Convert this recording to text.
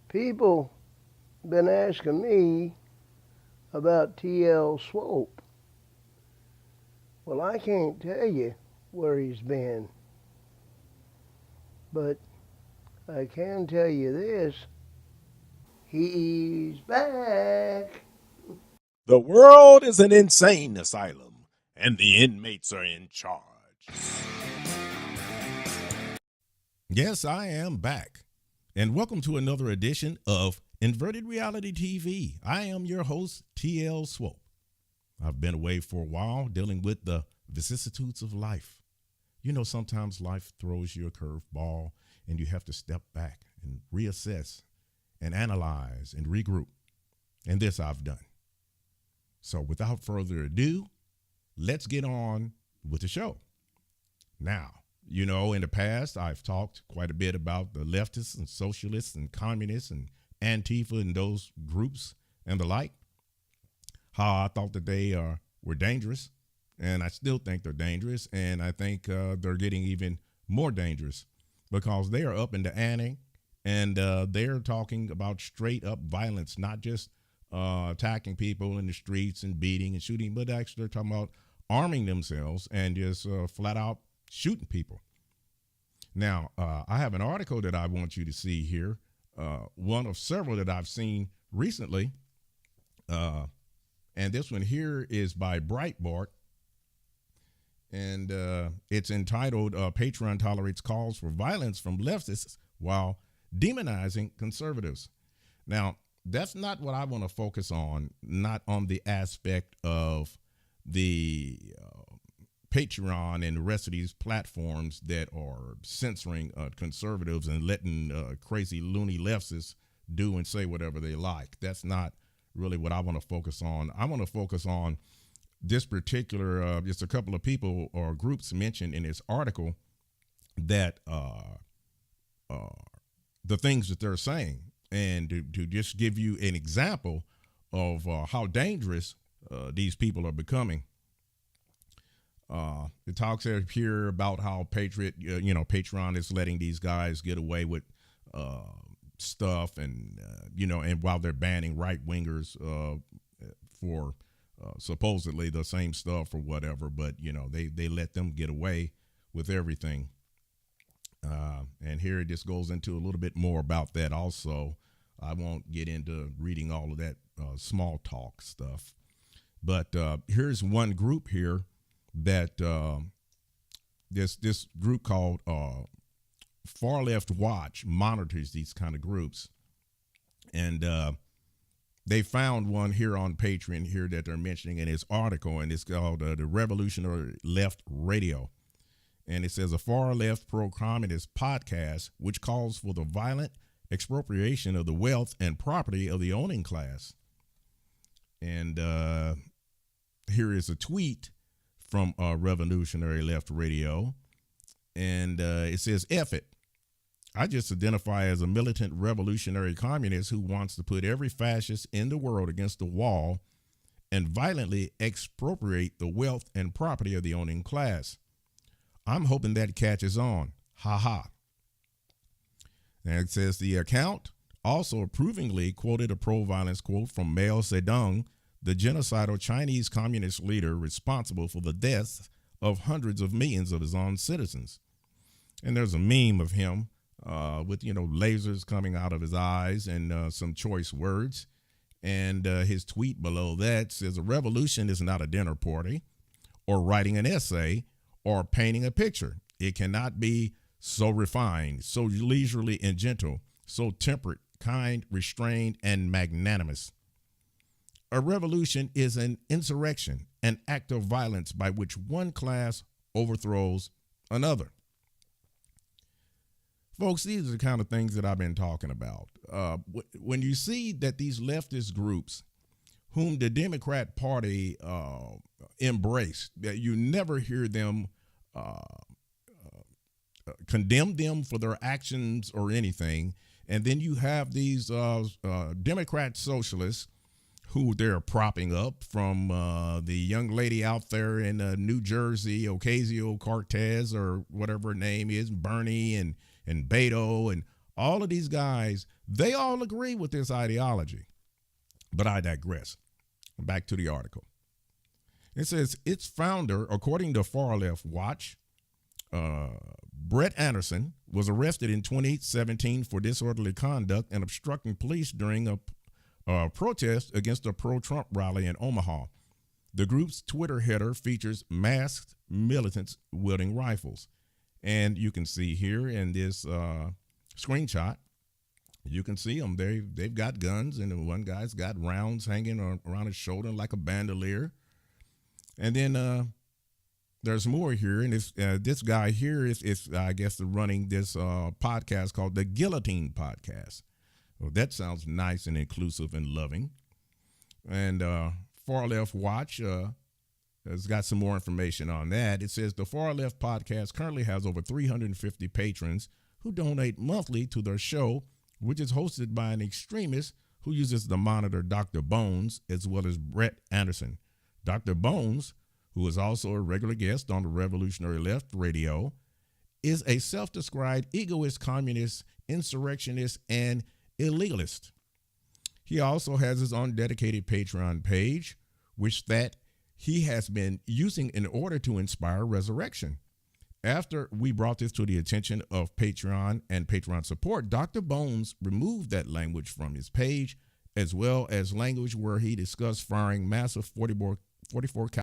People been asking me about T.L. Swope. Well, I can't tell you where he's been, but I can tell you this. He's back. The world is an insane asylum, and the inmates are in charge. Yes, I am back, and welcome to another edition of Inverted Reality TV. I am your host, T.L. Swope. I've been away for a while dealing with the vicissitudes of life. You know, sometimes life throws you a curveball, and you have to step back and reassess and analyze and regroup. And this I've done. So without further ado, let's get on with the show. Now, you know, in the past, I've talked quite a bit about the leftists and socialists and communists and Antifa and those groups and the like, how I thought that they were dangerous, and I still think they're dangerous, and I think they're getting even more dangerous because they are up in the ante, and they're talking about straight up violence, not just attacking people in the streets and beating and shooting, but actually they're talking about arming themselves and just flat out shooting people. Now, I have an article that I want you to see here, one of several that I've seen recently, and this one here is by Breitbart, and it's entitled Patreon Tolerates Calls for Violence from Leftists While Demonizing Conservatives. Now, that's not what I want to focus on, not on the aspect of the Patreon and the rest of these platforms that are censoring conservatives and letting crazy loony leftists do and say whatever they like. That's not really what I want to focus on. I want to focus on this particular, just a couple of people or groups mentioned in this article that the things that they're saying. And to just give you an example of how dangerous these people are becoming. It talks here about how Patreon is letting these guys get away with stuff, and and while they're banning right wingers for supposedly the same stuff or whatever, but they let them get away with everything. And here it just goes into a little bit more about that also. I won't get into reading all of that small talk stuff. But here's one group here that this group called Far Left Watch monitors these kind of groups. And they found one here on Patreon here that they're mentioning in this article, and it's called the Revolutionary Left Radio. And it says a far left pro-communist podcast which calls for the violent expropriation of the wealth and property of the owning class. And here is a tweet from Revolutionary Left Radio. And it says, F it. I just identify as a militant revolutionary communist who wants to put every fascist in the world against the wall and violently expropriate the wealth and property of the owning class. I'm hoping that catches on. Ha ha. And it says the account also approvingly quoted a pro-violence quote from Mao Zedong, the genocidal Chinese communist leader responsible for the deaths of hundreds of millions of his own citizens. And there's a meme of him with, lasers coming out of his eyes and some choice words. And his tweet below that says, a revolution is not a dinner party or writing an essay or painting a picture. It cannot be so refined, so leisurely and gentle, so temperate, kind, restrained, and magnanimous. A revolution is an insurrection, an act of violence by which one class overthrows another. Folks, these are the kind of things that I've been talking about. When you see that these leftist groups, whom the Democrat Party embraced, that you never hear them condemn them for their actions or anything. And then you have these Democrat socialists who they're propping up, from the young lady out there in New Jersey, Ocasio-Cortez, or whatever her name is, Bernie and Beto, and All of these guys, they all agree with this ideology. But I digress. Back to the article. It says its founder, according to Far Left Watch, Brett Anderson, was arrested in 2017 for disorderly conduct and obstructing police during a protest against a pro-Trump rally in Omaha. The group's Twitter header features masked militants wielding rifles. And you can see here in this screenshot, you can see them. They've got guns, and one guy's got rounds hanging around his shoulder like a bandolier. And then there's more here, and this guy here is I guess running this podcast called the Guillotine Podcast. Well, that sounds nice and inclusive and loving. And Far Left Watch has got some more information on that. It says the Far Left Podcast currently has over 350 patrons who donate monthly to their show, which is hosted by an extremist who uses the monitor Dr. Bones, as well as Brett Anderson. Dr. Bones, who is also a regular guest on the Revolutionary Left Radio, is a self-described egoist, communist, insurrectionist, and illegalist. He also has his own dedicated Patreon page, which that he has been using in order to inspire resurrection. After we brought this to the attention of Patreon and Patreon support, Dr. Bones removed that language from his page, as well as language where he discussed firing massive 44